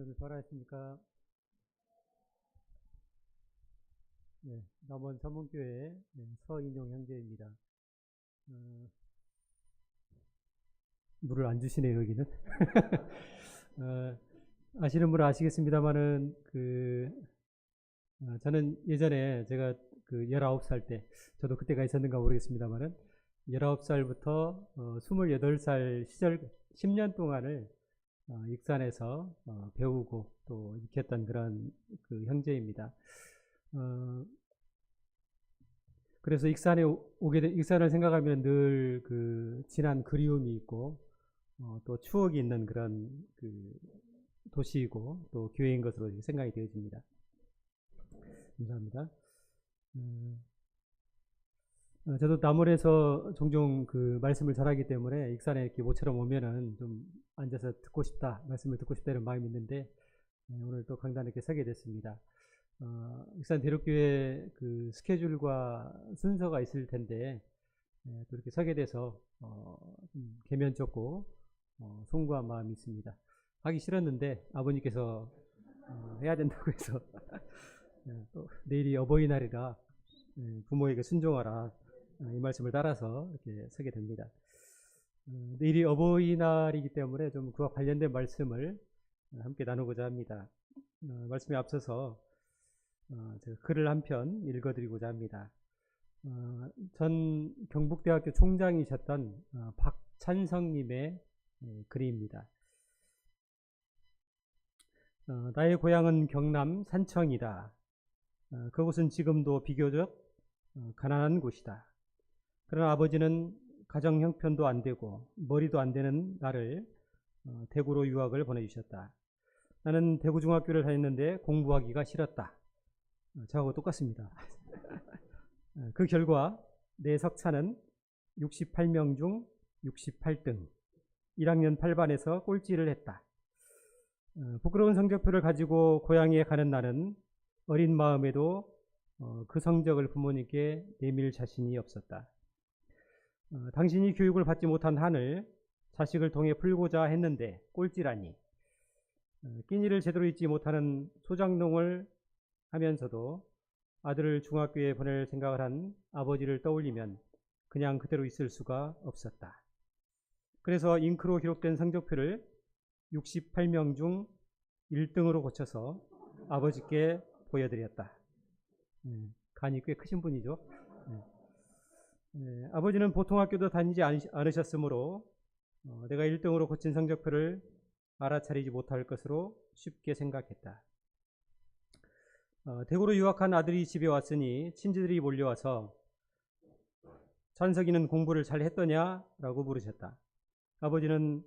여러분 잘하셨습니까? 네, 남원 서문교회 서인용 형제입니다. 어, 물을 안 주시네요, 여기는. 어, 아시는 분은 아시겠습니다만은, 저는 예전에 제가 그 19살 때, 저도 그때가 있었는가 모르겠습니다만은, 19살부터 28살 시절 10년 동안을 익산에서 배우고 또 익혔던 그런 그 형제입니다. 그래서 익산을 생각하면 늘 그 지난 그리움이 있고 또 추억이 있는 그런 그 도시이고 또 교회인 것으로 생각이 되어집니다. 감사합니다. 저도 남원에서 종종 그 말씀을 전하기 때문에 익산에 이렇게 모처럼 오면은 좀 앉아서 듣고 싶다, 말씀을 듣고 싶다 이런 마음이 있는데 오늘 또 강단에 이렇게 서게 됐습니다. 익산 대륙교회 그 스케줄과 순서가 있을 텐데 또 이렇게 서게 돼서 계면쩍고 송구한 마음이 있습니다. 하기 싫었는데 아버님께서 해야 된다고 해서 또 내일이 어버이날이라 부모에게 순종하라 이 말씀을 따라서 이렇게 서게 됩니다. 내일이 어버이날이기 때문에 좀 그와 관련된 말씀을 함께 나누고자 합니다. 말씀에 앞서서 제가 글을 한 편 읽어드리고자 합니다. 전 경북대학교 총장이셨던 박찬성님의 글입니다. 나의 고향은 경남 산청이다. 그곳은 지금도 비교적 가난한 곳이다. 그러나 아버지는 가정 형편도 안 되고 머리도 안 되는 나를 대구로 유학을 보내주셨다. 나는 대구 중학교를 다녔는데 공부하기가 싫었다. 저하고 똑같습니다. 그 결과 내 석차는 68명 중 68등, 1학년 8반에서 꼴찌를 했다. 부끄러운 성적표를 가지고 고향에 가는 나는 어린 마음에도 그 성적을 부모님께 내밀 자신이 없었다. 당신이 교육을 받지 못한 한을 자식을 통해 풀고자 했는데 꼴찌라니. 끼니를 제대로 잊지 못하는 소장농을 하면서도 아들을 중학교에 보낼 생각을 한 아버지를 떠올리면 그냥 그대로 있을 수가 없었다. 그래서 잉크로 기록된 성적표를 68명 중 1등으로 고쳐서 아버지께 보여드렸다. 간이 꽤 크신 분이죠. 아버지는 보통 학교도 다니지 않으셨으므로 내가 1등으로 고친 성적표를 알아차리지 못할 것으로 쉽게 생각했다. 대구로 유학한 아들이 집에 왔으니 친지들이 몰려와서 찬석이는 공부를 잘 했더냐? 라고 물으셨다. 아버지는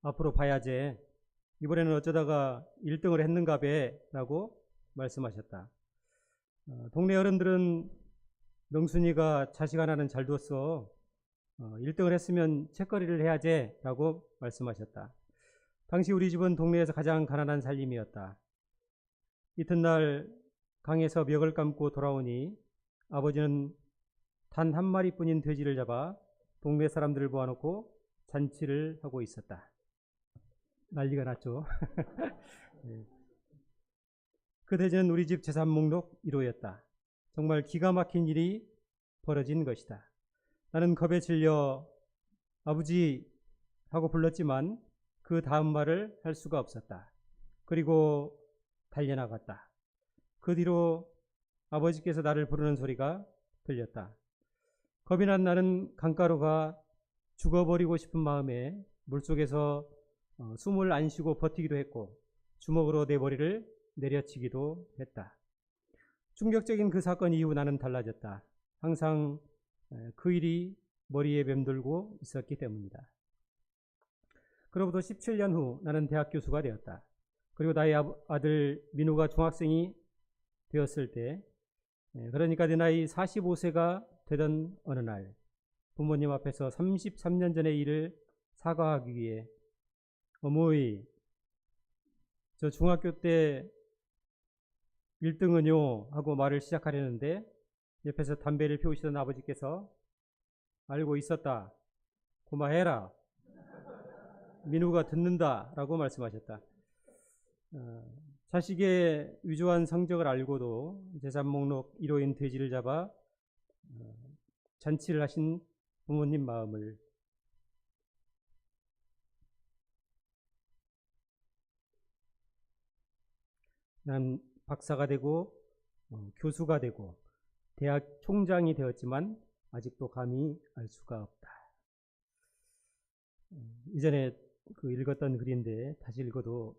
앞으로 봐야지. 이번에는 어쩌다가 1등을 했는가 배 라고 말씀하셨다. 동네 어른들은 명순이가 자식 하나는 잘 뒀어. 1등을 했으면 책거리를 해야지 라고 말씀하셨다. 당시 우리 집은 동네에서 가장 가난한 살림이었다. 이튿날 강에서 멱을 감고 돌아오니 아버지는 단 한 마리뿐인 돼지를 잡아 동네 사람들을 모아놓고 잔치를 하고 있었다. 난리가 났죠. 그 돼지는 우리 집 재산 목록 1호였다. 정말 기가 막힌 일이 벌어진 것이다. 나는 겁에 질려 아버지 하고 불렀지만 그 다음 말을 할 수가 없었다. 그리고 달려나갔다. 그 뒤로 아버지께서 나를 부르는 소리가 들렸다. 겁이 난 나는 강가로가 죽어버리고 싶은 마음에 물속에서 숨을 안 쉬고 버티기도 했고 주먹으로 내 머리를 내려치기도 했다. 충격적인 그 사건 이후 나는 달라졌다. 항상 그 일이 머리에 맴돌고 있었기 때문이다. 그로부터 17년 후 나는 대학 교수가 되었다. 그리고 나의 아들 민우가 중학생이 되었을 때, 그러니까 내 나이 45세가 되던 어느 날 부모님 앞에서 33년 전의 일을 사과하기 위해 어머니, 저 중학교 때 1등은요 하고 말을 시작하려는데 옆에서 담배를 피우시던 아버지께서 알고 있었다. 고마해라. 민우가 듣는다 라고 말씀하셨다. 자식의 위조한 성적을 알고도 재산 목록 1호인 돼지를 잡아 잔치를 하신 부모님 마음을 난 박사가 되고 교수가 되고 대학 총장이 되었지만 아직도 감히 알 수가 없다. 이전에 읽었던 글인데 다시 읽어도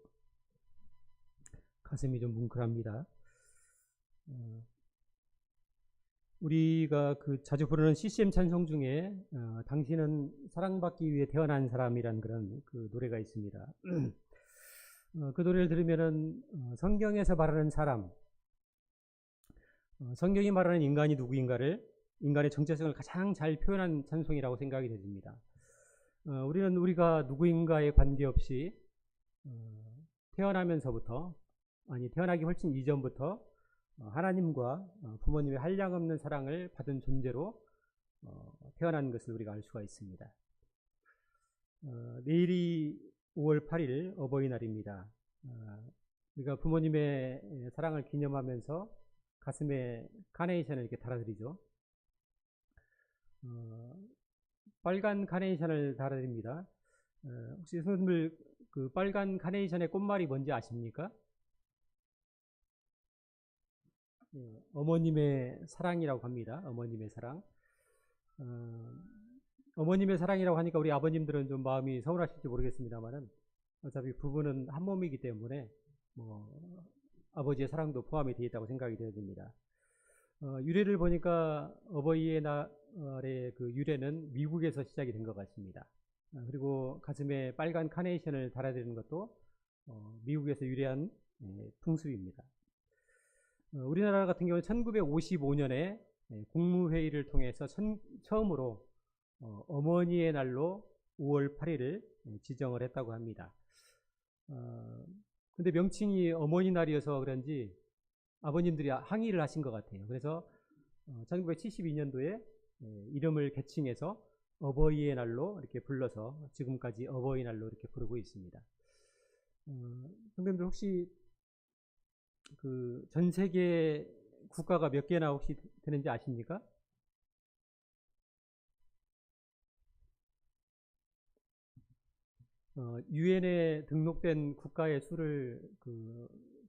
가슴이 좀 뭉클합니다. 우리가 자주 부르는 CCM 찬송 중에 당신은 사랑받기 위해 태어난 사람이란 그런 노래가 있습니다. 그 노래를 들으면은 성경에서 말하는 사람, 성경이 말하는 인간이 누구인가를, 인간의 정체성을 가장 잘 표현한 찬송이라고 생각이 됩니다. 우리는 우리가 누구인가에 관계없이 태어나면서부터, 아니 태어나기 훨씬 이전부터 하나님과 부모님의 한량없는 사랑을 받은 존재로 태어난 것을 우리가 알 수가 있습니다. 내일이 5월 8일 어버이날입니다. 우리가 부모님의 사랑을 기념하면서 가슴에 카네이션을 이렇게 달아드리죠. 빨간 카네이션을 달아드립니다. 혹시 선생님들 그 빨간 카네이션의 꽃말이 뭔지 아십니까? 어머님의 사랑이라고 합니다. 어머님의 사랑. 어머님의 사랑이라고 하니까 우리 아버님들은 좀 마음이 서운하실지 모르겠습니다만은 어차피 부부는 한 몸이기 때문에 아버지의 사랑도 포함이 되어 있다고 생각이 되어집니다. 유래를 보니까 어버이의 날의 그 유래는 미국에서 시작이 된 것 같습니다. 그리고 가슴에 빨간 카네이션을 달아드리는 것도 미국에서 유래한 풍습입니다. 우리나라 같은 경우는 1955년에 국무회의를 통해서 처음으로 어머니의 날로 5월 8일을 지정을 했다고 합니다. 근데 명칭이 어머니 날이어서 그런지 아버님들이 항의를 하신 것 같아요. 그래서 1972년도에 이름을 개칭해서 어버이의 날로 이렇게 불러서 지금까지 어버이날로 이렇게 부르고 있습니다. 선생님들 혹시 전 세계 국가가 몇 개나 혹시 되는지 아십니까? 유엔에 등록된 국가의 수를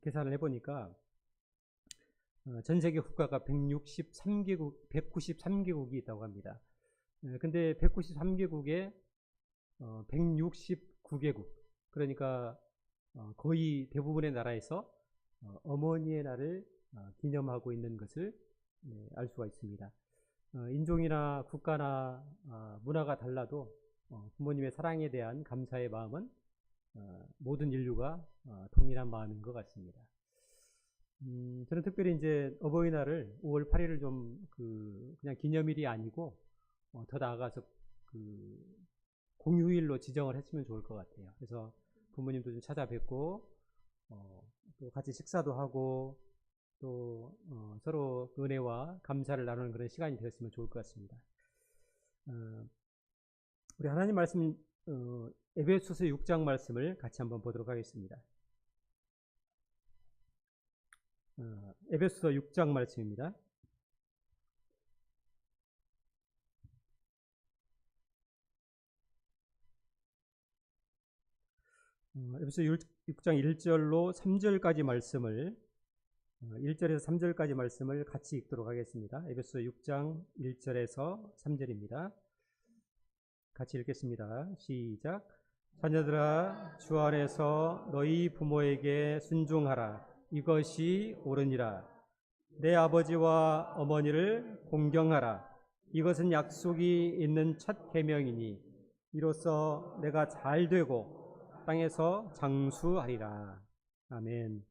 계산을 해보니까 전 세계 국가가 193개국이 있다고 합니다. 근데 193개국에 169개국, 그러니까 거의 대부분의 나라에서 어머니의 날을 기념하고 있는 것을 알 수가 있습니다. 인종이나 국가나 문화가 달라도 부모님의 사랑에 대한 감사의 마음은 모든 인류가 동일한 마음인 것 같습니다. 저는 특별히 이제 어버이날을 5월 8일을 좀 그냥 기념일이 아니고 더 나아가서 공휴일로 지정을 했으면 좋을 것 같아요. 그래서 부모님도 좀 찾아뵙고 또 같이 식사도 하고 또 서로 은혜와 감사를 나누는 그런 시간이 되었으면 좋을 것 같습니다. 우리 하나님 말씀 에베소서 6장 말씀을 같이 한번 보도록 하겠습니다. 에베소서 6장 말씀입니다. 에베소서 6장 1절로 3절까지 말씀을 1절에서 3절까지 말씀을 같이 읽도록 하겠습니다. 에베소서 6장 1절에서 3절입니다. 같이 읽겠습니다. 시작. 자녀들아, 주 안에서 너희 부모에게 순종하라. 이것이 옳으니라. 내 아버지와 어머니를 공경하라. 이것은 약속이 있는 첫 계명이니 이로써 내가 잘 되고 땅에서 장수하리라. 아멘.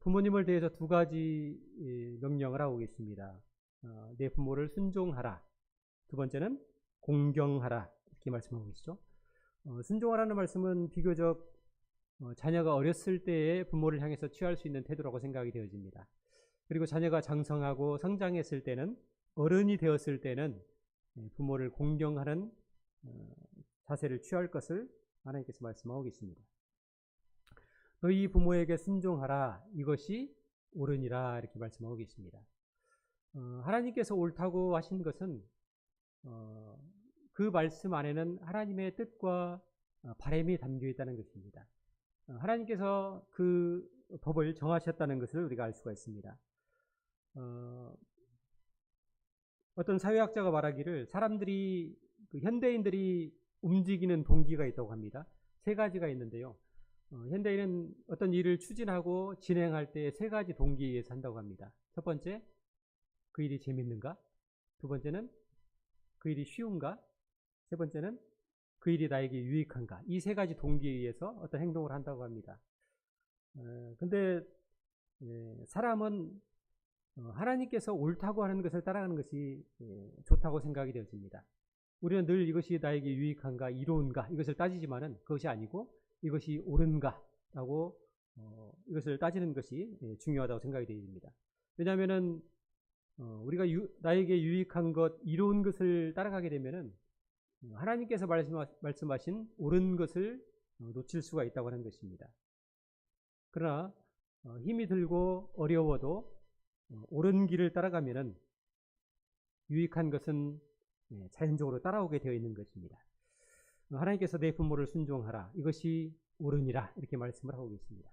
부모님을 대해서 두 가지 명령을 하고 계십니다. 내 부모를 순종하라. 두 번째는 공경하라. 이렇게 말씀하고 계시죠. 순종하라는 말씀은 비교적 자녀가 어렸을 때에 부모를 향해서 취할 수 있는 태도라고 생각이 되어집니다. 그리고 자녀가 장성하고 성장했을 때는, 어른이 되었을 때는 부모를 공경하는 자세를 취할 것을 하나님께서 말씀하고 계십니다. 너희 부모에게 순종하라. 이것이 옳으니라. 이렇게 말씀하고 계십니다. 하나님께서 옳다고 하신 것은 그 말씀 안에는 하나님의 뜻과 바람이 담겨 있다는 것입니다. 하나님께서 그 법을 정하셨다는 것을 우리가 알 수가 있습니다. 어떤 사회학자가 말하기를 사람들이 현대인들이 움직이는 동기가 있다고 합니다. 세 가지가 있는데요. 현대인은 어떤 일을 추진하고 진행할 때 세 가지 동기에 의해서 한다고 합니다. 첫 번째, 그 일이 재밌는가? 두 번째는 그 일이 쉬운가? 세 번째는 그 일이 나에게 유익한가? 이 세 가지 동기에 의해서 어떤 행동을 한다고 합니다. 근데 사람은 하나님께서 옳다고 하는 것을 따라가는 것이 좋다고 생각이 되어집니다. 우리는 늘 이것이 나에게 유익한가, 이로운가 이것을 따지지만은 그것이 아니고 이것이 옳은가라고 이것을 따지는 것이 중요하다고 생각이 되어집니다. 왜냐하면은 우리가 나에게 유익한 것, 이로운 것을 따라가게 되면은 하나님께서 말씀하신 옳은 것을 놓칠 수가 있다고 하는 것입니다. 그러나 힘이 들고 어려워도 옳은 길을 따라가면은 유익한 것은 자연적으로 따라오게 되어 있는 것입니다. 하나님께서 내 부모를 순종하라. 이것이 옳으니라. 이렇게 말씀을 하고 계십니다.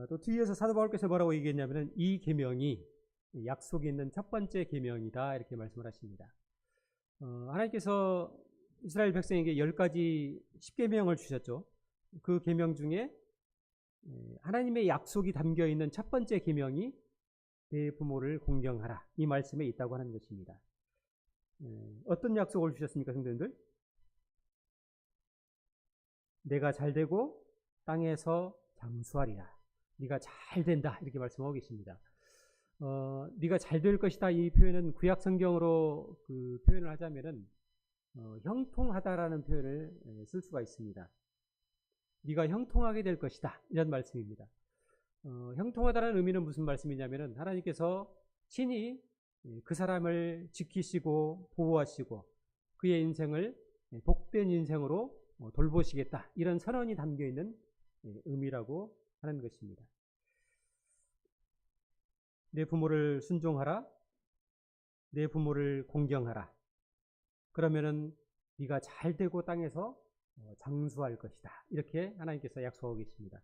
또 뒤에서 사도 바울께서 뭐라고 얘기했냐면은 이 계명이 약속이 있는 첫 번째 계명이다. 이렇게 말씀을 하십니다. 하나님께서 이스라엘 백성에게 10가지 10계명을 주셨죠. 그 계명 중에 하나님의 약속이 담겨 있는 첫 번째 계명이 내 부모를 공경하라. 이 말씀에 있다고 하는 것입니다. 어떤 약속을 주셨습니까, 성도님들? 내가 잘되고 땅에서 장수하리라. 네가 잘된다. 이렇게 말씀하고 계십니다. 네가 잘될 것이다. 이 표현은 구약 성경으로 그 표현을 하자면은 형통하다라는 표현을 쓸 수가 있습니다. 네가 형통하게 될 것이다. 이런 말씀입니다. 형통하다는 의미는 무슨 말씀이냐면은 하나님께서 친히 그 사람을 지키시고 보호하시고 그의 인생을 복된 인생으로 돌보시겠다. 이런 선언이 담겨 있는 의미라고 하는 것입니다. 내 부모를 순종하라. 내 부모를 공경하라. 그러면은 네가 잘되고 땅에서 장수할 것이다. 이렇게 하나님께서 약속하고 계십니다.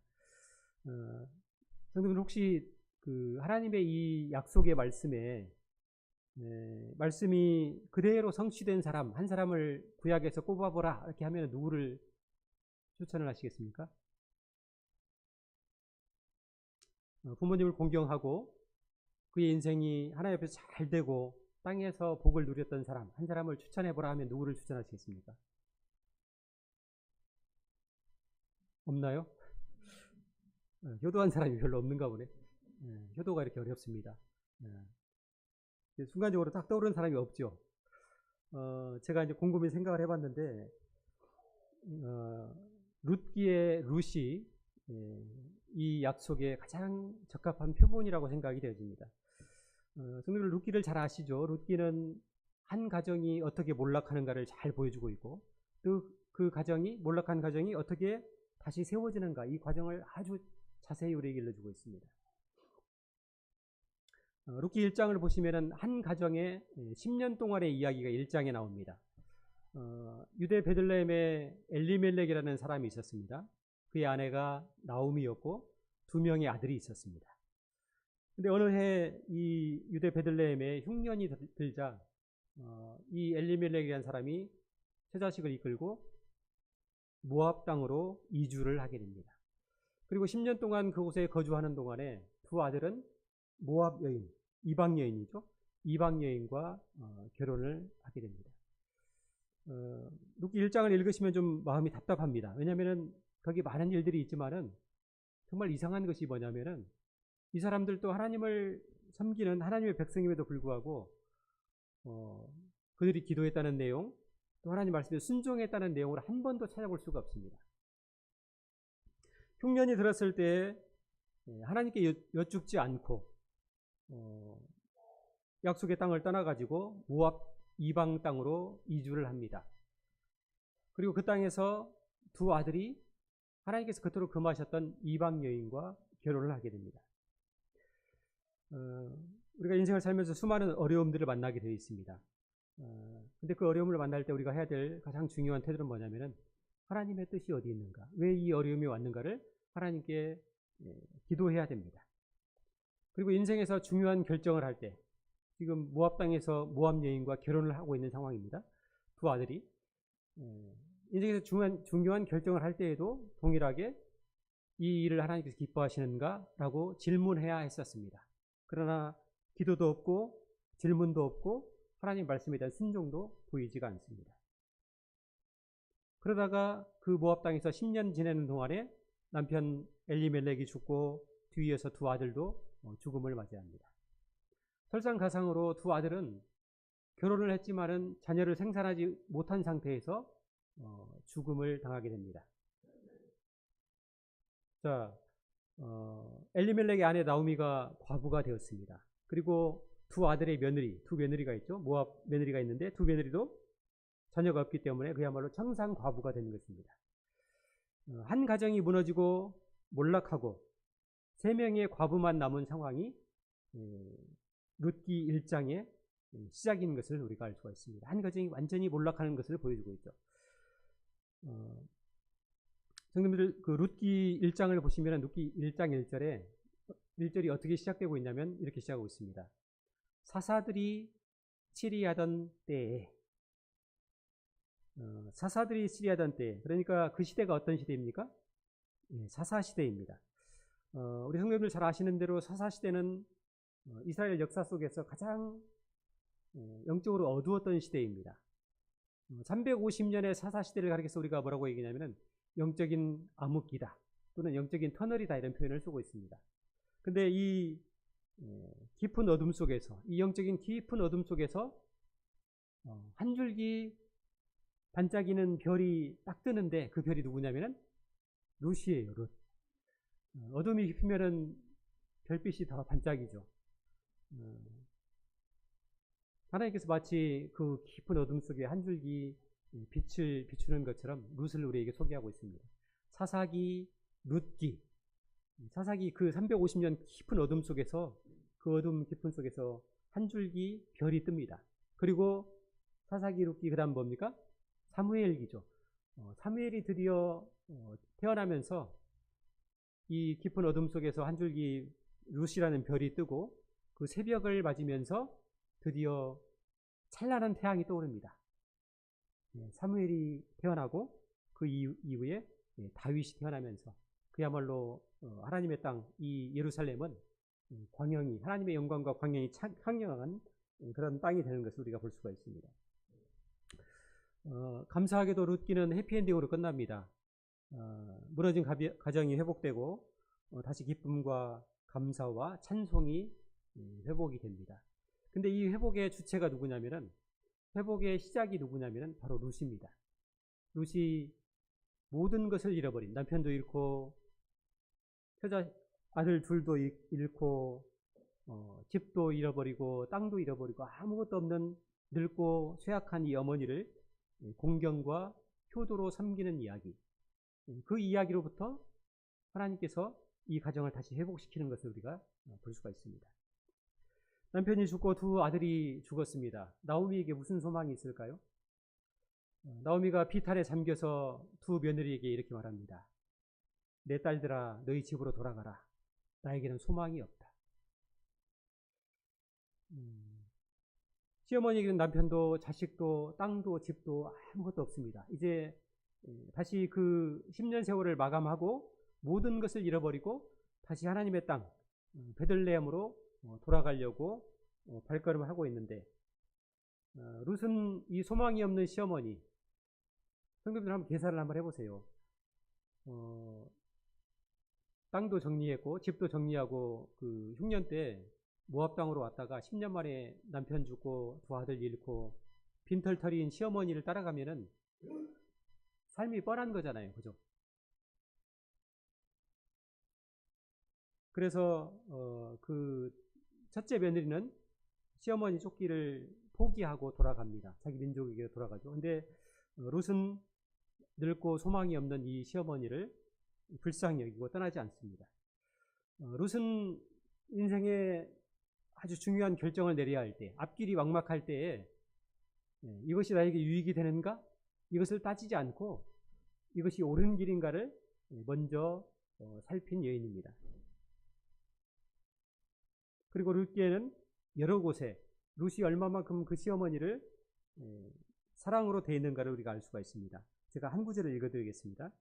성도분 혹시 그 하나님의 이 약속의 말씀에 말씀이 그대로 성취된 사람 한 사람을 구약에서 꼽아보라 이렇게 하면 누구를 추천을 하시겠습니까? 부모님을 공경하고 그의 인생이 하나님 앞에서 잘 되고 땅에서 복을 누렸던 사람 한 사람을 추천해보라 하면 누구를 추천하시겠습니까? 없나요? 효도한 사람이 별로 없는가 보네. 효도가 이렇게 어렵습니다. 순간적으로 딱 떠오르는 사람이 없죠. 제가 이제 곰곰이 생각을 해봤는데 룻기의 룻이 이 약속에 가장 적합한 표본이라고 생각이 되어집니다. 성도들 룻기를 잘 아시죠? 룻기는 한 가정이 어떻게 몰락하는가를 잘 보여주고 있고 또 그 가정이 몰락한 가정이 어떻게 다시 세워지는가 이 과정을 아주 자세히 우리에게 일러주고 있습니다. 룻기 1장을 보시면은 한 가정에 10년 동안의 이야기가 1장에 나옵니다. 유대 베들레헴에 엘리멜렉이라는 사람이 있었습니다. 그의 아내가 나오미였고 2명의 아들이 있었습니다. 근데 어느 해 이 유대 베들레헴에 흉년이 들자 이 엘리멜렉이라는 사람이 처자식을 이끌고 모압 땅으로 이주를 하게 됩니다. 그리고 10년 동안 그곳에 거주하는 동안에 두 아들은 모압 여인, 이방 여인이죠. 이방 여인과 결혼을 하게 됩니다. 룻기 1장을 읽으시면 좀 마음이 답답합니다. 왜냐하면 거기 많은 일들이 있지만은 정말 이상한 것이 뭐냐면은 이 사람들도 하나님을 섬기는 하나님의 백성임에도 불구하고 그들이 기도했다는 내용 또 하나님 말씀에 순종했다는 내용을 한 번도 찾아볼 수가 없습니다. 흉년이 들었을 때 하나님께 여쭙지 않고 약속의 땅을 떠나가지고 모압 이방 땅으로 이주를 합니다. 그리고 그 땅에서 두 아들이 하나님께서 그토록 금하셨던 이방 여인과 결혼을 하게 됩니다. 우리가 인생을 살면서 수많은 어려움들을 만나게 되어 있습니다. 근데 그 어려움을 만날 때 우리가 해야 될 가장 중요한 태도는 뭐냐면은 하나님의 뜻이 어디 있는가, 왜 이 어려움이 왔는가를 하나님께 기도해야 됩니다. 그리고 인생에서 중요한 결정을 할 때, 지금 모압 땅에서 모압 여인과 결혼을 하고 있는 상황입니다. 두 아들이 인생에서 중요한 결정을 할 때에도 동일하게 이 일을 하나님께서 기뻐하시는가라고 질문해야 했었습니다. 그러나 기도도 없고 질문도 없고 하나님 말씀에 대한 순종도 보이지가 않습니다. 그러다가 그 모압 땅에서 10년 지내는 동안에 남편 엘리멜렉이 죽고 뒤이어서 두 아들도 죽음을 맞이합니다. 설상가상으로 두 아들은 결혼을 했지만은 자녀를 생산하지 못한 상태에서 죽음을 당하게 됩니다. 자, 엘리멜렉의 아내 나오미가 과부가 되었습니다. 그리고 두 아들의 며느리, 두 며느리가 있죠. 모압 며느리가 있는데 두 며느리도 자녀가 없기 때문에 그야말로 청산 과부가 되는 것입니다. 한 가정이 무너지고 몰락하고 세 명의 과부만 남은 상황이 룻기 1장의 시작인 것을 우리가 알 수가 있습니다. 한 가정이 완전히 몰락하는 것을 보여주고 있죠. 성도님들, 그 룻기 1장을 보시면 룻기 1장 1절이 어떻게 시작되고 있냐면 이렇게 시작하고 있습니다. 사사들이 치리하던 때에, 사사들이 치리하던 때, 그러니까 그 시대가 어떤 시대입니까? 사사시대입니다. 우리 성도님들 잘 아시는 대로 사사시대는 이스라엘 역사 속에서 가장 영적으로 어두웠던 시대입니다. 350년의 사사시대를 가리켜서 우리가 뭐라고 얘기하냐면 영적인 암흑기다 또는 영적인 터널이다 이런 표현을 쓰고 있습니다. 근데 이 깊은 어둠 속에서, 이 영적인 깊은 어둠 속에서 한 줄기 반짝이는 별이 딱 뜨는데 그 별이 누구냐면은 룻이에요. 룻. 어둠이 깊으면은 별빛이 더 반짝이죠. 하나님께서 마치 그 깊은 어둠 속에 한 줄기 빛을 비추는 것처럼 룻을 우리에게 소개하고 있습니다. 사사기, 룻기. 사사기 그 350년 깊은 어둠 속에서, 그 어둠 깊은 속에서 한 줄기 별이 뜹니다. 그리고 사사기, 룻기, 그 다음 뭡니까? 사무엘기죠. 사무엘이 드디어 태어나면서 이 깊은 어둠 속에서 한 줄기 룻이라는 별이 뜨고 그 새벽을 맞으면서 드디어 찬란한 태양이 떠오릅니다. 사무엘이 태어나고 그 이후에 다윗이 태어나면서 그야말로 하나님의 땅, 이 예루살렘은 광영이, 하나님의 영광과 광영이 창영한 그런 땅이 되는 것을 우리가 볼 수가 있습니다. 감사하게도 룻기는 해피엔딩으로 끝납니다. 무너진 가정이 회복되고 다시 기쁨과 감사와 찬송이 회복이 됩니다. 근데 이 회복의 주체가 누구냐면은, 회복의 시작이 누구냐면은 바로 룻입니다. 룻이 모든 것을 잃어버린, 남편도 잃고 아들 둘도 잃고 집도 잃어버리고 땅도 잃어버리고 아무것도 없는 늙고 쇠약한 이 어머니를 공경과 효도로 섬기는 이야기, 그 이야기로부터 하나님께서 이 가정을 다시 회복시키는 것을 우리가 볼 수가 있습니다. 남편이 죽고 두 아들이 죽었습니다. 나오미에게 무슨 소망이 있을까요? 나오미가 비탈에 잠겨서 두 며느리에게 이렇게 말합니다. 내 딸들아, 너희 집으로 돌아가라. 나에게는 소망이 없다. 시어머니에게는 남편도 자식도 땅도 집도 아무것도 없습니다. 이제 다시 그 10년 세월을 마감하고 모든 것을 잃어버리고 다시 하나님의 땅 베들레헴으로 돌아가려고 발걸음을 하고 있는데, 룻은 이 소망이 없는 시어머니, 성도들 한번 계산을 한번 해보세요. 땅도 정리했고 집도 정리하고 그 흉년 때 모압 땅으로 왔다가 10년 만에 남편 죽고 두 아들 잃고 빈털터리인 시어머니를 따라가면은 삶이 뻔한 거잖아요. 그죠? 그래서 그 첫째 며느리는 시어머니 쫓기를 포기하고 돌아갑니다. 자기 민족에게 돌아가죠. 근데 룻은 늙고 소망이 없는 이 시어머니를 불쌍히 여기고 떠나지 않습니다. 룻은 인생의 아주 중요한 결정을 내려야 할 때, 앞길이 막막할 때에 이것이 나에게 유익이 되는가? 이것을 따지지 않고 이것이 옳은 길인가를 먼저 살핀 여인입니다. 그리고 룻기에는 여러 곳에 룻이 얼마만큼 그 시어머니를 사랑으로 대했는가를 우리가 알 수가 있습니다. 제가 한 구절을 읽어드리겠습니다.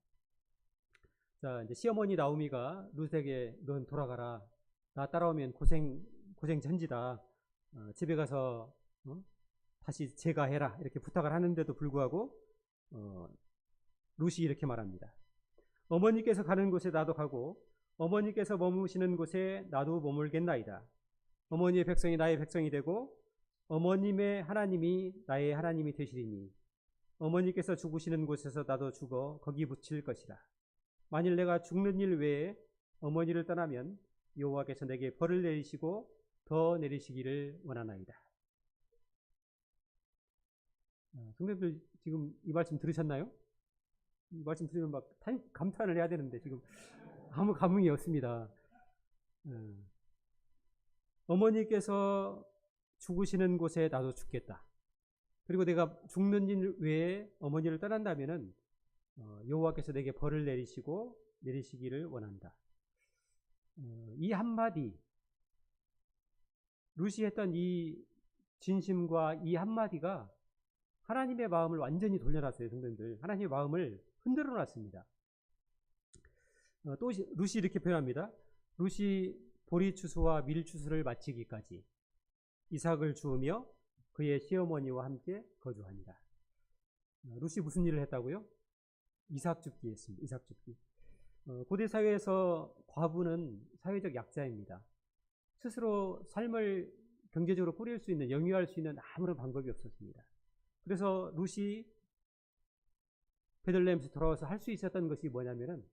자, 이제 시어머니 나오미가 룻에게 넌 돌아가라. 나 따라오면 고생 전지다. 집에 가서 다시 제가해라. 이렇게 부탁을 하는데도 불구하고 룻이 이렇게 말합니다. 어머니께서 가는 곳에 나도 가고 어머니께서 머무시는 곳에 나도 머물겠나이다. 어머니의 백성이 나의 백성이 되고 어머님의 하나님이 나의 하나님이 되시리니 어머니께서 죽으시는 곳에서 나도 죽어 거기 묻힐 것이라. 만일 내가 죽는 일 외에 어머니를 떠나면 여호와께서 내게 벌을 내리시고 더 내리시기를 원하나이다. 성도님들 지금 이 말씀 들으셨나요? 이 말씀 들으면 막 감탄을 해야 되는데 지금 아무 감흥이 없습니다. 어머니께서 죽으시는 곳에 나도 죽겠다. 그리고 내가 죽는 일 외에 어머니를 떠난다면은 여호와께서 내게 벌을 내리시기를 원한다. 이 한마디, 룻이 했던 이 진심과 이 한마디가 하나님의 마음을 완전히 돌려놨어요, 성도님들. 하나님의 마음을 흔들어 놨습니다. 또 룻이 이렇게 표현합니다. 룻이 보리추수와 밀추수를 마치기까지 이삭을 주우며 그의 시어머니와 함께 거주하니라. 룻이 무슨 일을 했다고요? 이삭 줍기 했습니다. 이삭 줍기. 고대 사회에서 과부는 사회적 약자입니다. 스스로 삶을 경제적으로 꾸릴 수 있는, 영위할 수 있는 아무런 방법이 없었습니다. 그래서 룻이 베들레헴에서 돌아와서 할 수 있었던 것이 뭐냐면은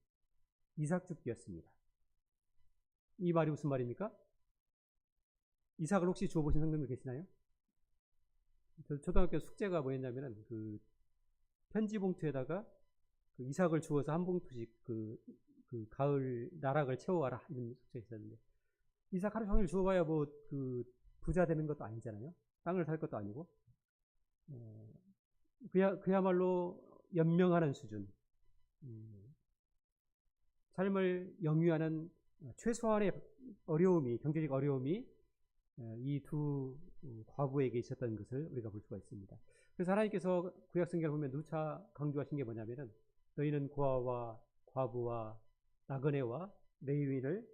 이삭 줍기였습니다. 이 말이 무슨 말입니까? 이삭을 혹시 주워보신 성도님들 계시나요? 초등학교 숙제가 뭐였냐면은 그 편지 봉투에다가 그 이삭을 주워서 한 봉투씩 그 가을 나락을 채워와라 이런 숙제가 있었는데, 이삭 하루 종일 주워봐야 뭐 그 부자 되는 것도 아니잖아요. 땅을 살 것도 아니고, 그야말로 연명하는 수준, 삶을 영위하는 최소한의 어려움이, 경제적 어려움이 이 두 과부에게 있었던 것을 우리가 볼 수가 있습니다. 그래서 하나님께서 구약성경을 보면 누차 강조하신 게 뭐냐면은 너희는 고아와 과부와 나그네와 레위인을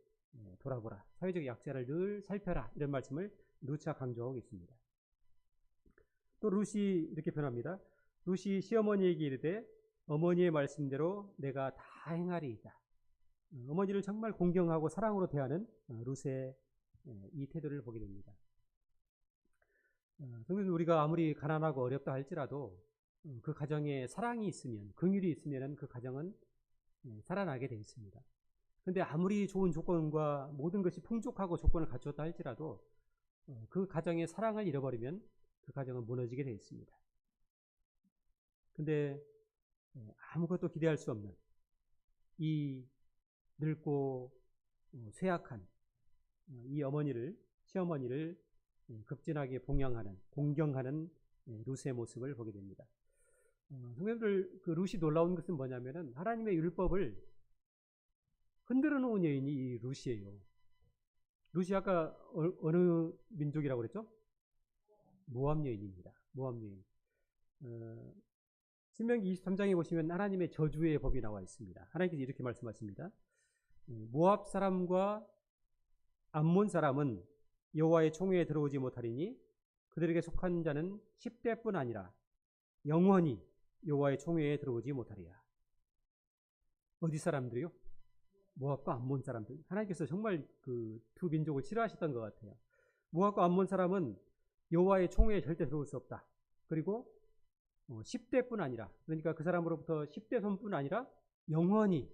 돌아보라. 사회적 약자를 늘 살펴라. 이런 말씀을 누차 강조하고 있습니다. 또 룻이 이렇게 표현합니다. 룻이 시어머니에게 이르되 어머니의 말씀대로 내가 다 행하리이다. 어머니를 정말 공경하고 사랑으로 대하는 룻의 이 태도를 보게 됩니다. 성도님, 우리가 아무리 가난하고 어렵다 할지라도 그 가정에 사랑이 있으면, 긍휼이 있으면 그 가정은 살아나게 되어 있습니다. 그런데 아무리 좋은 조건과 모든 것이 풍족하고 조건을 갖추었다 할지라도 그 가정의 사랑을 잃어버리면 그 가정은 무너지게 되어 있습니다. 근데 아무것도 기대할 수 없는 이 늙고 쇠약한 이 시어머니를 급진하게 봉양하는, 공경하는 룻의 모습을 보게 됩니다. 성도님들, 그 룻이 놀라운 것은 뭐냐면은 하나님의 율법을 흔들어 놓은 여인이 이 룻이에요. 룻이 아까 어느 민족이라고 그랬죠? 모압 여인입니다. 모압 여인. 신명기 23장에 보시면 하나님의 저주의 법이 나와 있습니다. 하나님께서 이렇게 말씀하십니다. 모압 사람과 암몬 사람은 여호와의 총회에 들어오지 못하리니 그들에게 속한 자는 10대뿐 아니라 영원히 여호와의 총회에 들어오지 못하리라. 어디 사람들이요? 모압과 암몬 사람들. 하나님께서 정말 그 두 민족을 싫어하셨던 것 같아요. 모압과 암몬 사람은 여호와의 총회에 절대 들어올 수 없다. 그리고 10대뿐 아니라, 그러니까 그 사람으로부터 10대 손뿐 아니라 영원히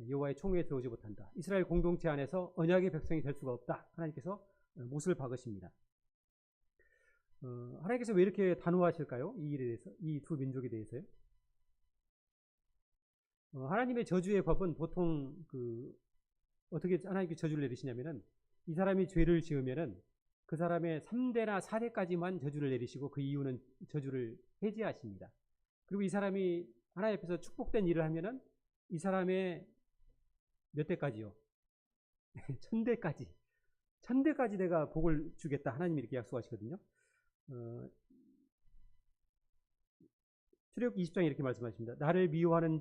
여호와의 총회에 들어오지 못한다. 이스라엘 공동체 안에서 언약의 백성이 될 수가 없다. 하나님께서 못을 박으십니다. 하나님께서 왜 이렇게 단호하실까요? 이 일에 대해서, 이 두 민족에 대해서요? 하나님의 저주의 법은 보통 어떻게 하나님께 저주를 내리시냐면은 이 사람이 죄를 지으면은 그 사람의 3대나 4대까지만 저주를 내리시고 그 이유는 저주를 해제하십니다. 그리고 이 사람이 하나님 앞에서 축복된 일을 하면은 이 사람의 몇 대까지요? 1000대까지. 1000대까지 내가 복을 주겠다. 하나님이 이렇게 약속하시거든요. 출애굽기 20장에 이렇게 말씀하십니다. 나를 미워하는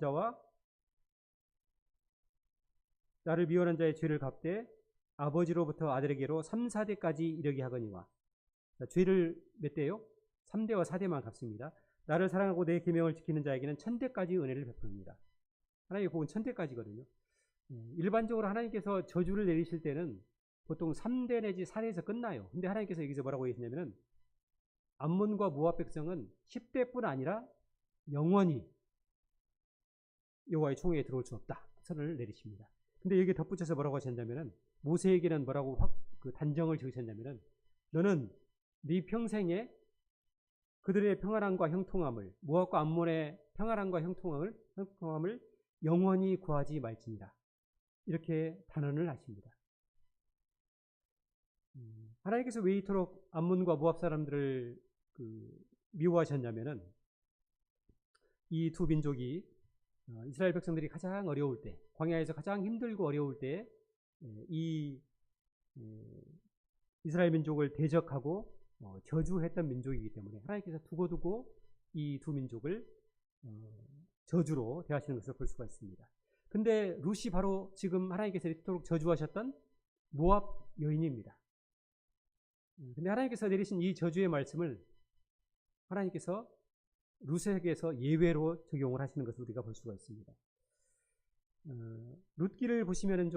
자의 죄를 갚되 아버지로부터 아들에게로 3, 4대까지 이르게 하거니와. 죄를 몇 대요? 3대와 4대만 갚습니다. 나를 사랑하고 내 계명을 지키는 자에게는 1000대까지 은혜를 베풉니다. 하나님의 복은 1000대까지거든요. 일반적으로 하나님께서 저주를 내리실 때는 보통 3대 내지 4대에서 끝나요. 근데 하나님께서 여기서 뭐라고 얘기했냐면은 암몬과 모압 백성은 10대뿐 아니라 영원히 여호와의 총회에 들어올 수 없다. 선을 내리십니다. 근데 여기에 덧붙여서 뭐라고 하셨냐면은 모세에게는 뭐라고 단정을 지으셨냐면은 너는 네 평생에 그들의 평안함과 형통함을 모압과 암몬의 평안함과 형통함을 영원히 구하지 말지니라. 이렇게 단언을 하십니다. 하나님께서 왜 이토록 암몬과 모압 사람들을 미워하셨냐면은 이 두 민족이 이스라엘 백성들이 가장 어려울 때, 광야에서 가장 힘들고 어려울 때 이 이스라엘 민족을 대적하고 저주했던 민족이기 때문에 하나님께서 두고두고 이 두 민족을 저주로 대하시는 것을 볼 수가 있습니다. 근데 룻이 바로 지금 하나님께서 이토록 저주하셨던 모압 여인입니다. 근데 하나님께서 내리신 이 저주의 말씀을 하나님께서 룻에게서 예외로 적용을 하시는 것을 우리가 볼 수가 있습니다. 룻기를 보시면은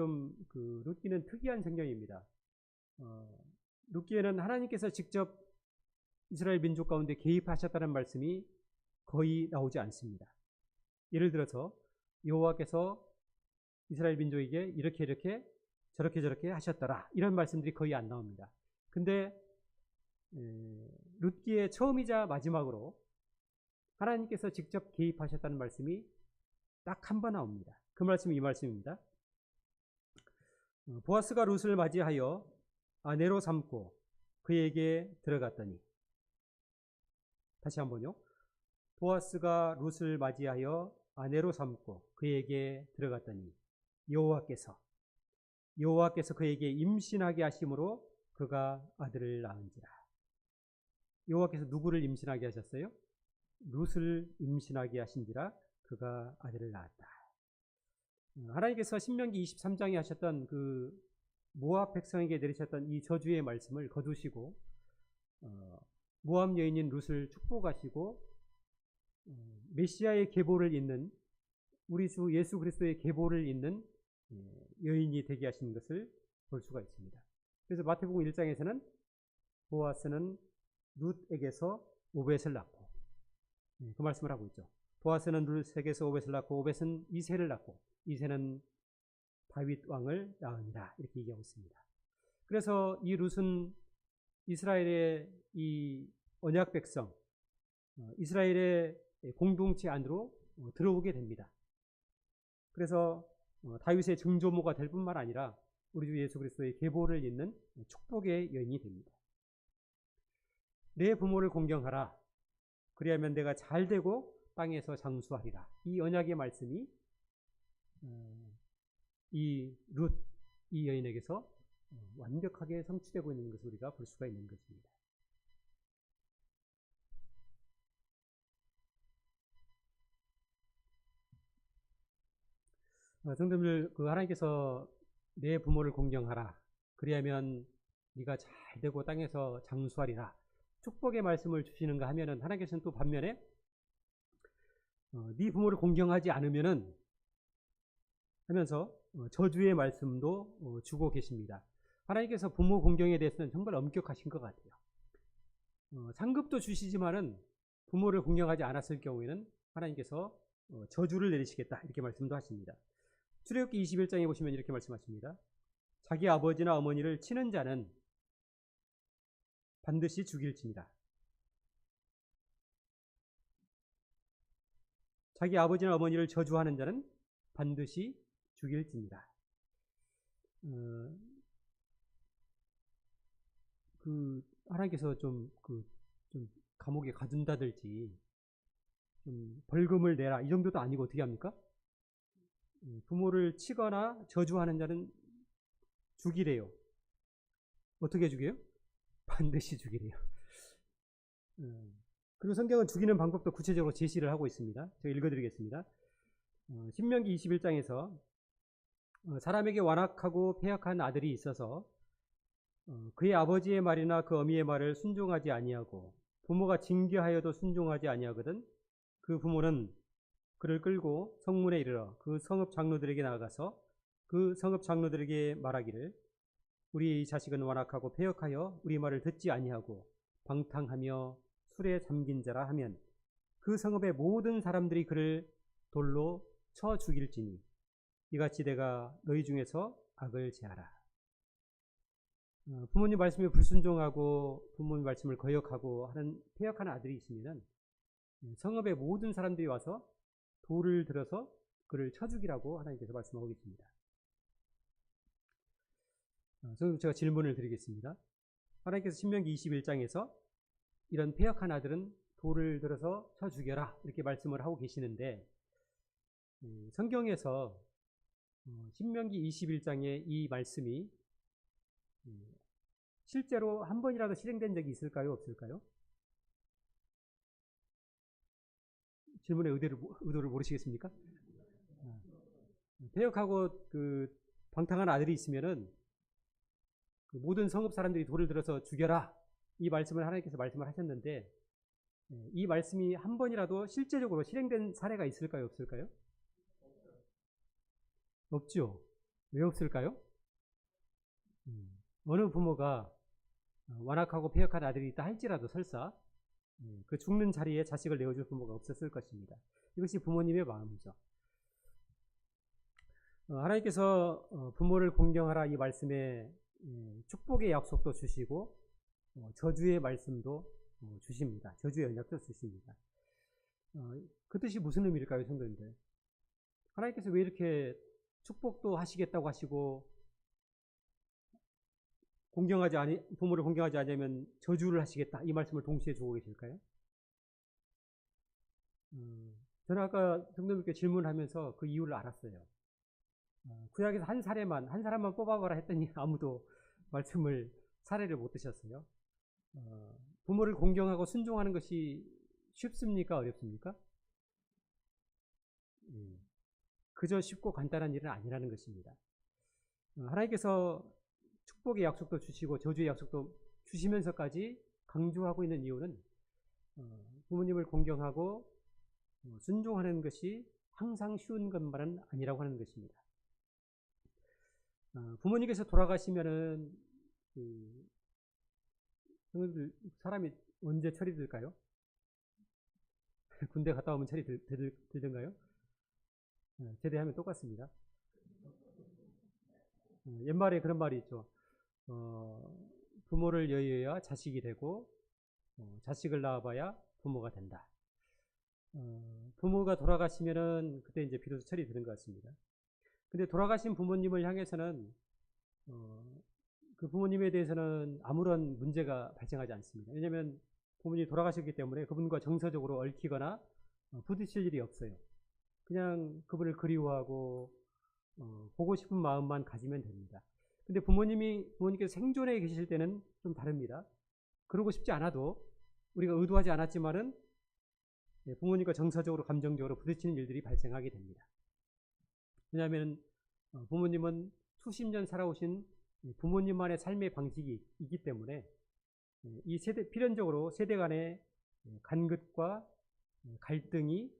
룻기는 특이한 성경입니다. 룻기에는 하나님께서 직접 이스라엘 민족 가운데 개입하셨다는 말씀이 거의 나오지 않습니다. 예를 들어서 여호와께서 이스라엘 민족에게 이렇게 저렇게 하셨더라 이런 말씀들이 거의 안 나옵니다. 근데 룻기의 처음이자 마지막으로 하나님께서 직접 개입하셨다는 말씀이 딱 한 번 나옵니다. 그 말씀이 이 말씀입니다. 보아스가 룻을 맞이하여 아내로 삼고 그에게 들어갔더니. 다시 한번요. 보아스가 룻을 맞이하여 아내로 삼고 그에게 들어갔더니 여호와께서 그에게 임신하게 하심으로 그가 아들을 낳은지라. 여호와께서 누구를 임신하게 하셨어요? 룻을 임신하게 하신지라 그가 아들을 낳았다. 하나님께서 신명기 23장에 하셨던 그 모압 백성에게 내리셨던 이 저주의 말씀을 거두시고 모압 여인인 룻을 축복하시고 메시아의 계보를 잇는 우리 주 예수 그리스도의 계보를 잇는 여인이 되게 하시는 것을 볼 수가 있습니다. 그래서 마태복음 1장에서는 보아스는 룻에게서 오벳을 낳고 그 말씀을 하고 있죠. 보아스는 룻에게서 오벳을 낳고 오벳은 이새를 낳고 이새는 다윗 왕을 낳으니라 이렇게 얘기하고 있습니다. 그래서 이 룻은 이스라엘의 이 언약 백성 이스라엘의 공동체 안으로 들어오게 됩니다. 그래서 다윗의 증조모가 될 뿐만 아니라 우리 주 예수 그리스도의 계보를 잇는 축복의 여인이 됩니다. 내 부모를 공경하라. 그리하면 내가 잘되고 땅에서 장수하리라. 이 언약의 말씀이 이 룻, 이 여인에게서 완벽하게 성취되고 있는 것을 우리가 볼 수가 있는 것입니다. 성도님들, 하나님께서 내 부모를 공경하라. 그리하면 네가 잘되고 땅에서 장수하리라. 축복의 말씀을 주시는가 하면은 하나님께서는 또 반면에 네 부모를 공경하지 않으면은 하면서 저주의 말씀도 주고 계십니다. 하나님께서 부모 공경에 대해서는 정말 엄격하신 것 같아요. 상급도 주시지만은 부모를 공경하지 않았을 경우에는 하나님께서 저주를 내리시겠다 이렇게 말씀도 하십니다. 출애굽기 21장에 보시면 이렇게 말씀하십니다. 자기 아버지나 어머니를 치는 자는 반드시 죽일지니라. 자기 아버지나 어머니를 저주하는 자는 반드시 죽일지니라. 하나님께서 좀 감옥에 가둔다든지 좀 벌금을 내라 이 정도도 아니고 어떻게 합니까? 부모를 치거나 저주하는 자는 죽이래요. 어떻게 죽여요? 반드시 죽이래요. 그리고 성경은 죽이는 방법도 구체적으로 제시를 하고 있습니다. 제가 읽어드리겠습니다. 신명기 21장에서 사람에게 완악하고 패역한 아들이 있어서 그의 아버지의 말이나 그 어미의 말을 순종하지 아니하고 부모가 징계하여도 순종하지 아니하거든 그 부모는 그를 끌고 성문에 이르러 그 성읍 장로들에게 나아가서 그 성읍 장로들에게 말하기를 우리 자식은 완악하고 패역하여 우리 말을 듣지 아니하고 방탕하며 술에 잠긴 자라 하면 그 성읍의 모든 사람들이 그를 돌로 쳐 죽일지니 이같이 내가 너희 중에서 악을 제하라. 부모님 말씀에 불순종하고 부모님 말씀을 거역하고 하는 패역한 아들이 있으면 성읍의 모든 사람들이 와서 돌을 들어서 그를 쳐 죽이라고 하나님께서 말씀하고 계십니다. 제가 질문을 드리겠습니다. 하나님께서 신명기 21장에서 이런 패역한 아들은 돌을 들어서 쳐 죽여라 이렇게 말씀을 하고 계시는데 성경에서 신명기 21장의 이 말씀이 실제로 한 번이라도 실행된 적이 있을까요? 없을까요? 질문의 의도를 모르시겠습니까? 패역하고 방탕한 아들이 있으면은 모든 성읍 사람들이 돌을 들어서 죽여라 이 말씀을 하나님께서 말씀을 하셨는데 이 말씀이 한 번이라도 실제적으로 실행된 사례가 있을까요? 없을까요? 없죠. 왜 없을까요? 어느 부모가 완악하고 패역한 아들이 있다 할지라도 설사 그 죽는 자리에 자식을 내어줄 부모가 없었을 것입니다. 이것이 부모님의 마음이죠. 하나님께서 부모를 공경하라 이 말씀에 축복의 약속도 주시고 저주의 말씀도 주십니다. 저주의 언약도 주십니다. 그 뜻이 무슨 의미일까요, 성도님들? 하나님께서 왜 이렇게 축복도 하시겠다고 하시고 부모를 공경하지 않으면 저주를 하시겠다 이 말씀을 동시에 주고 계실까요? 저는 아까 성도님께 질문하면서 그 이유를 알았어요. 구약에서 한 사람만 뽑아봐라 했더니 아무도 사례를 못 드셨어요. 부모를 공경하고 순종하는 것이 쉽습니까? 어렵습니까? 그저 쉽고 간단한 일은 아니라는 것입니다. 하나님께서 축복의 약속도 주시고 저주의 약속도 주시면서까지 강조하고 있는 이유는 부모님을 공경하고 순종하는 것이 항상 쉬운 것만은 아니라고 하는 것입니다. 부모님께서 돌아가시면은 사람이 언제 철이 들까요? 군대 갔다 오면 철이 들던가요? 제대하면 똑같습니다. 옛말에 그런 말이 있죠. 부모를 여의어야 자식이 되고 자식을 낳아봐야 부모가 된다. 부모가 돌아가시면은 그때 이제 비로소 철이 드는 것 같습니다. 근데 돌아가신 부모님을 향해서는 그 부모님에 대해서는 아무런 문제가 발생하지 않습니다. 왜냐하면 부모님이 돌아가셨기 때문에 그분과 정서적으로 얽히거나 부딪힐 일이 없어요. 그냥 그분을 그리워하고 보고 싶은 마음만 가지면 됩니다. 근데 부모님께서 생존해 계실 때는 좀 다릅니다. 그러고 싶지 않아도 우리가 의도하지 않았지만은 부모님과 정서적으로 감정적으로 부딪히는 일들이 발생하게 됩니다. 왜냐하면 부모님은 수십 년 살아오신 부모님만의 삶의 방식이 있기 때문에 이 필연적으로 세대 간의 간극과 갈등이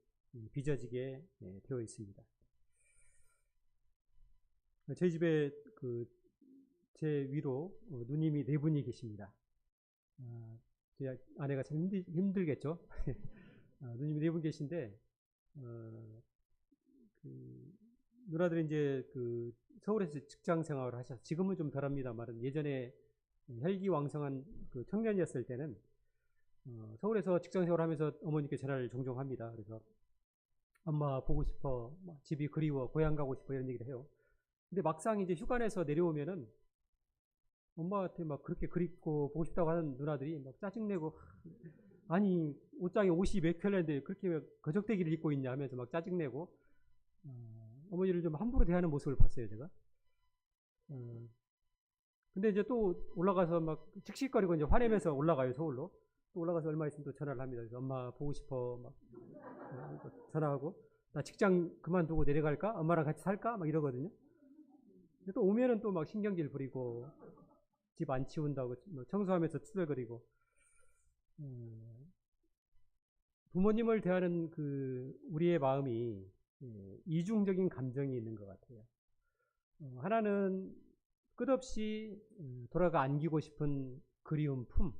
빚어지게 되어 있습니다. 저희 집에 제 위로 누님이 4분이 계십니다. 제 아내가 참 힘들겠죠. 누님이 4분 계신데 누나들이 이제 서울에서 직장 생활을 하셔서 지금은 좀 덜합니다만 예전에 혈기왕성한 청년이었을 때는 서울에서 직장 생활을 하면서 어머니께 전화를 종종 합니다. 그래서 엄마 보고 싶어, 집이 그리워, 고향 가고 싶어 이런 얘기를 해요. 근데 막상 이제 휴가 내서 내려오면은 엄마한테 막 그렇게 그립고 보고 싶다고 하는 누나들이 막 짜증내고, 아니 옷장에 옷이 몇 켤레인데 그렇게 거적대기를 입고 있냐 하면서 막 짜증내고, 어머니를 좀 함부로 대하는 모습을 봤어요 제가. 근데 이제 또 올라가서 막 씩씩거리고 이제 화내면서 올라가요 서울로. 또 올라가서 얼마 있으면 또 전화를 합니다. 그래서 엄마 보고 싶어 막 전화하고, 나 직장 그만두고 내려갈까? 엄마랑 같이 살까? 막 이러거든요. 근데 또 오면은 또 막 신경질 부리고 집 안 치운다고 청소하면서 투덜거리고. 부모님을 대하는 그 우리의 마음이 이중적인 감정이 있는 것 같아요. 하나는 끝없이 돌아가 안기고 싶은 그리운 품,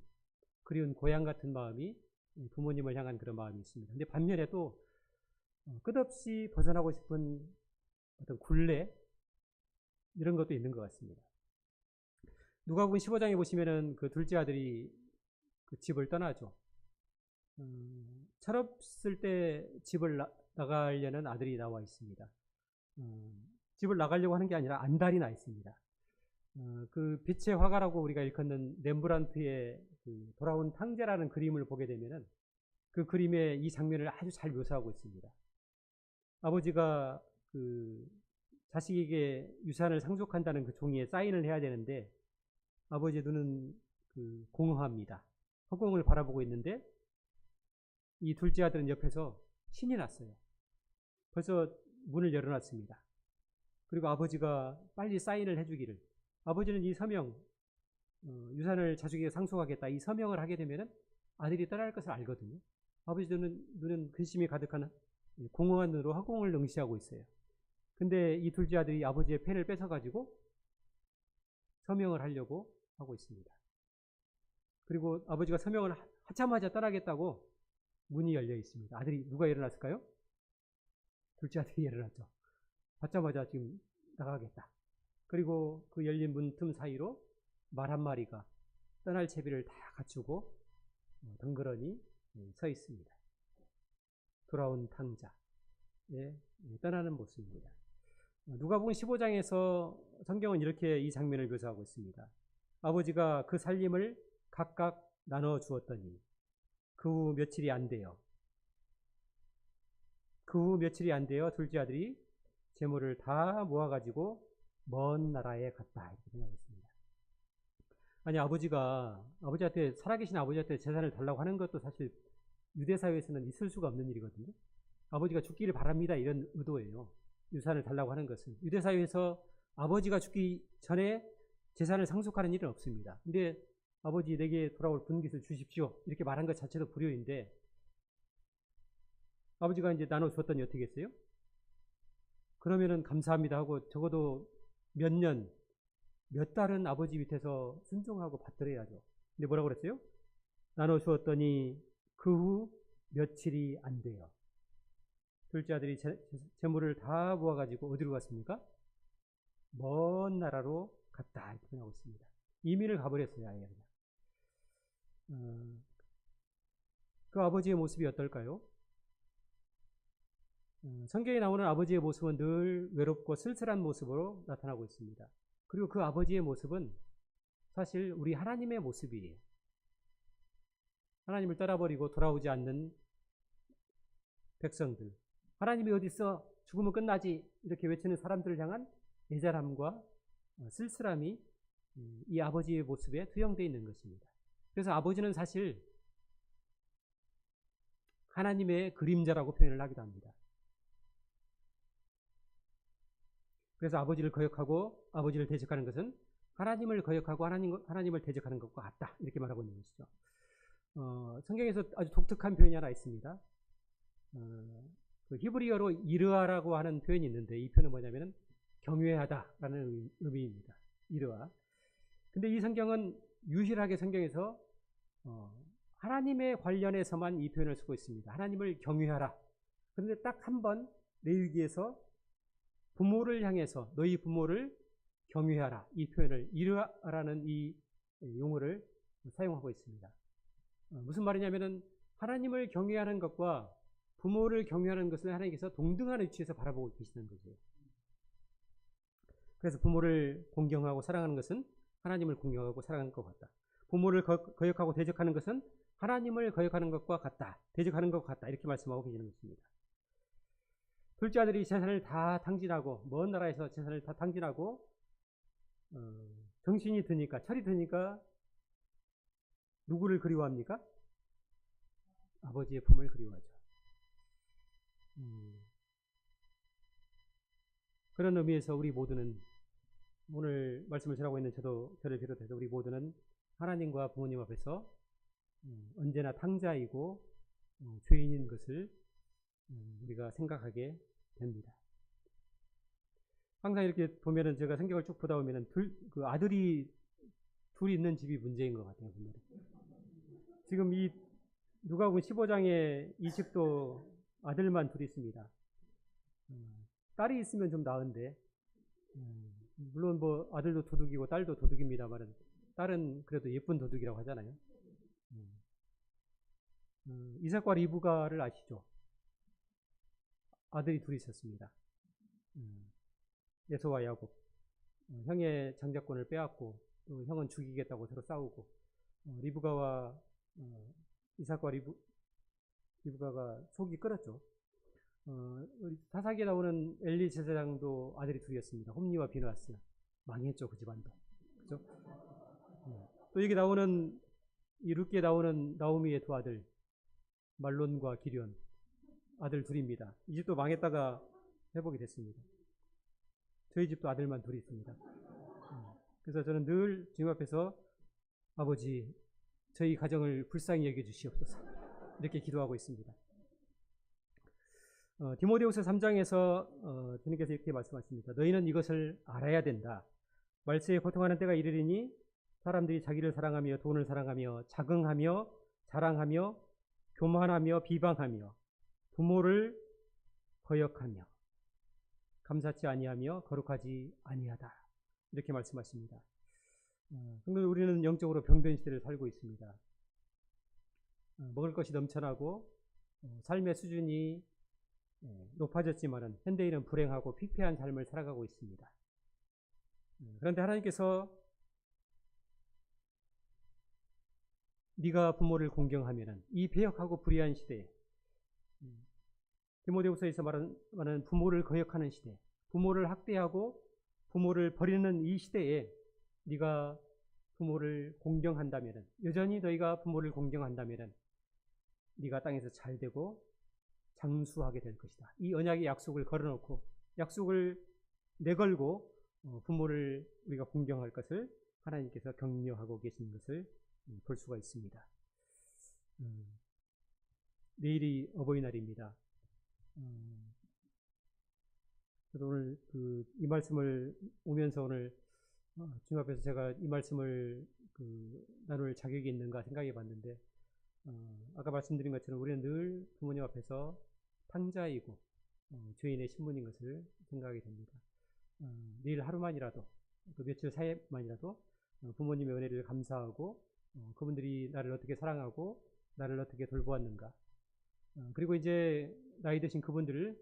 그리운 고향 같은 마음이 부모님을 향한 그런 마음이 있습니다. 근데 반면에 또 끝없이 벗어나고 싶은 어떤 굴레, 이런 것도 있는 것 같습니다. 누가복음 15장에 보시면은 그 둘째 아들이 그 집을 떠나죠. 철없을 때 집을 나가려는 아들이 나와 있습니다. 집을 나가려고 하는 게 아니라 안달이 나 있습니다. 그 빛의 화가라고 우리가 일컫는 렘브란트의 그 돌아온 탕자라는 그림을 보게 되면은 그 그림에 이 장면을 아주 잘 묘사하고 있습니다. 아버지가 그 자식에게 유산을 상속한다는 그 종이에 사인을 해야 되는데 아버지의 눈은 그 공허합니다. 허공을 바라보고 있는데 이 둘째 아들은 옆에서 신이 났어요. 벌써 문을 열어놨습니다. 그리고 아버지가 빨리 사인을 해주기를, 아버지는 이 서명, 유산을 자식에게 상속하겠다, 이 서명을 하게 되면 아들이 떠날 것을 알거든요. 아버지 눈은 근심이 가득한 공허한 눈으로 허공을 응시하고 있어요. 근데 이 둘째 아들이 아버지의 펜을 뺏어가지고 서명을 하려고 하고 있습니다. 그리고 아버지가 서명을 하자마자 떠나겠다고 문이 열려 있습니다. 아들이, 누가 일어났을까요? 둘째 아들이 일어났죠. 받자마자 지금 나가겠다. 그리고 그 열린 문 틈 사이로 말 한 마리가 떠날 채비를 다 갖추고 덩그러니 서 있습니다. 돌아온 탕자, 떠나는 모습입니다. 누가복음 15장에서 성경은 이렇게 이 장면을 묘사하고 있습니다. 아버지가 그 살림을 각각 나눠 주었더니 그 후 며칠이 안 돼요. 둘째 아들이 재물을 다 모아가지고 먼 나라에 갔다, 이렇게 생각하고 있습니다. 아니, 아버지한테, 살아계신 아버지한테 재산을 달라고 하는 것도 사실 유대사회에서는 있을 수가 없는 일이거든요. 아버지가 죽기를 바랍니다, 이런 의도예요. 유산을 달라고 하는 것은. 유대사회에서 아버지가 죽기 전에 재산을 상속하는 일은 없습니다. 근데 아버지, 내게 돌아올 분깃을 주십시오, 이렇게 말한 것 자체도 불효인데, 아버지가 이제 나눠줬더니 어떻게 했어요? 그러면은 감사합니다 하고 적어도 몇 년, 몇 달은 아버지 밑에서 순종하고 받들어야죠. 근데 뭐라고 그랬어요? 나눠주었더니 그 후 며칠이 안 돼요. 둘째 아들이 재물을 다 모아가지고 어디로 갔습니까? 먼 나라로 갔다, 이렇게 생각하고 있습니다. 이민을 가버렸어요, 아예 그냥. 그 아버지의 모습이 어떨까요? 성경에 나오는 아버지의 모습은 늘 외롭고 쓸쓸한 모습으로 나타나고 있습니다. 그리고 그 아버지의 모습은 사실 우리 하나님의 모습이에요. 하나님을 떠나버리고 돌아오지 않는 백성들, 하나님이 어디 있어? 죽으면 끝나지, 이렇게 외치는 사람들을 향한 애절함과 쓸쓸함이 이 아버지의 모습에 투영되어 있는 것입니다. 그래서 아버지는 사실 하나님의 그림자라고 표현을 하기도 합니다. 그래서 아버지를 거역하고 아버지를 대적하는 것은 하나님을 거역하고 하나님을 대적하는 것과 같다, 이렇게 말하고 있는 것이죠. 성경에서 아주 독특한 표현이 하나 있습니다. 그 히브리어로 이르아라고 하는 표현이 있는데, 이 표현은 뭐냐면은 경외하다라는 의미입니다. 이르아. 근데 이 성경은 유일하게 성경에서 하나님에 관련해서만 이 표현을 쓰고 있습니다. 하나님을 경외하라. 그런데 딱 한 번 레위기에서 부모를 향해서 너희 부모를 경외하라, 이 표현을, 이르아라는 이 용어를 사용하고 있습니다. 무슨 말이냐면은 하나님을 경외하는 것과 부모를 경외하는 것을 하나님께서 동등한 위치에서 바라보고 계시는 거죠. 그래서 부모를 공경하고 사랑하는 것은 하나님을 공경하고 사랑하는 것 같다. 부모를 거역하고 대적하는 것은 하나님을 거역하는 것과 같다. 대적하는 것과 같다. 이렇게 말씀하고 계시는 것입니다. 둘째 아들이 재산을 다 탕진하고, 먼 나라에서 재산을 다 탕진하고, 정신이 드니까, 철이 드니까 누구를 그리워합니까? 아버지의 품을 그리워하죠. 그런 의미에서 우리 모두는, 오늘 말씀을 전하고 있는 저를 비롯해서 우리 모두는 하나님과 부모님 앞에서 언제나 탕자이고 죄인인 것을 우리가 생각하게 됩니다. 항상 이렇게 보면은, 제가 성경을 쭉 보다 보면은 그 아들이 둘이 있는 집이 문제인 것 같아요. 보면. 지금 이 누가복음 15장에 이 집도 아들만 둘이 있습니다. 딸이 있으면 좀 나은데, 물론 뭐 아들도 도둑이고 딸도 도둑입니다만, 딸은 그래도 예쁜 도둑이라고 하잖아요. 이삭과 리브가를 아시죠? 아들이 둘이 있었습니다. 에서와 야곱. 형의 장자권을 빼앗고 또 형은 죽이겠다고 서로 싸우고, 리브가와 이삭과 리브가가 속이 끓었죠. 사사기에 나오는 엘리 제사장도 아들이 둘이었습니다. 홈리와 비느하스. 망했죠, 그 집안도. 그죠? 또 여기 나오는, 이 룻기에 나오는 나오미의 두 아들, 말론과 기련, 아들 둘입니다. 이 집도 망했다가 회복이 됐습니다. 저희 집도 아들만 둘이 있습니다. 그래서 저는 늘 주님 앞에서 아버지, 저희 가정을 불쌍히 여겨주시옵소서, 이렇게 기도하고 있습니다. 디모데후서 3장에서 주님께서 이렇게 말씀하십니다. 너희는 이것을 알아야 된다. 말세에 고통하는 때가 이르리니 사람들이 자기를 사랑하며 돈을 사랑하며 자긍하며 자랑하며 교만하며 비방하며 부모를 거역하며 감사치 아니하며 거룩하지 아니하다. 이렇게 말씀하십니다. 근데 우리는 영적으로 병든 시대를 살고 있습니다. 먹을 것이 넘쳐나고 삶의 수준이 높아졌지만은 현대인은 불행하고 피폐한 삶을 살아가고 있습니다. 그런데 하나님께서 네가 부모를 공경하면은, 이 배역하고 불의한 시대에, 디모데후서에서 말하는 부모를 거역하는 시대, 부모를 학대하고 부모를 버리는 이 시대에 네가 부모를 공경한다면은, 여전히 너희가 부모를 공경한다면은 네가 땅에서 잘되고 장수하게 될 것이다. 이 언약의 약속을 걸어놓고, 약속을 내걸고 부모를 우리가 공경할 것을 하나님께서 격려하고 계시는 것을 볼 수가 있습니다. 내일이 어버이날입니다. 저도 오늘 이 말씀을 오면서 오늘 주님 앞에서 제가 이 말씀을 나눌 자격이 있는가 생각해 봤는데, 아까 말씀드린 것처럼 우리는 늘 부모님 앞에서 탕자이고 죄인의 신분인 것을 생각하게 됩니다. 내일 하루만이라도, 또 며칠 사이만이라도 부모님의 은혜를 감사하고 그분들이 나를 어떻게 사랑하고 나를 어떻게 돌보았는가, 그리고 이제 나이 드신 그분들을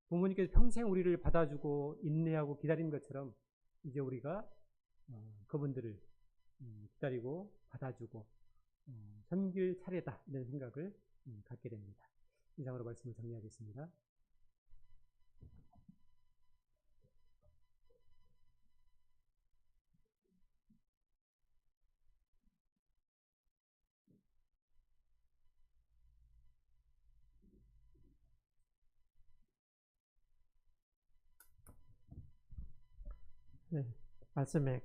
부모님께서 평생 우리를 받아주고 인내하고 기다린 것처럼 이제 우리가 그분들을 기다리고 받아주고 섬길 차례다, 이런 생각을 갖게 됩니다. 이상으로 말씀을 정리하겠습니다. 네, 말씀에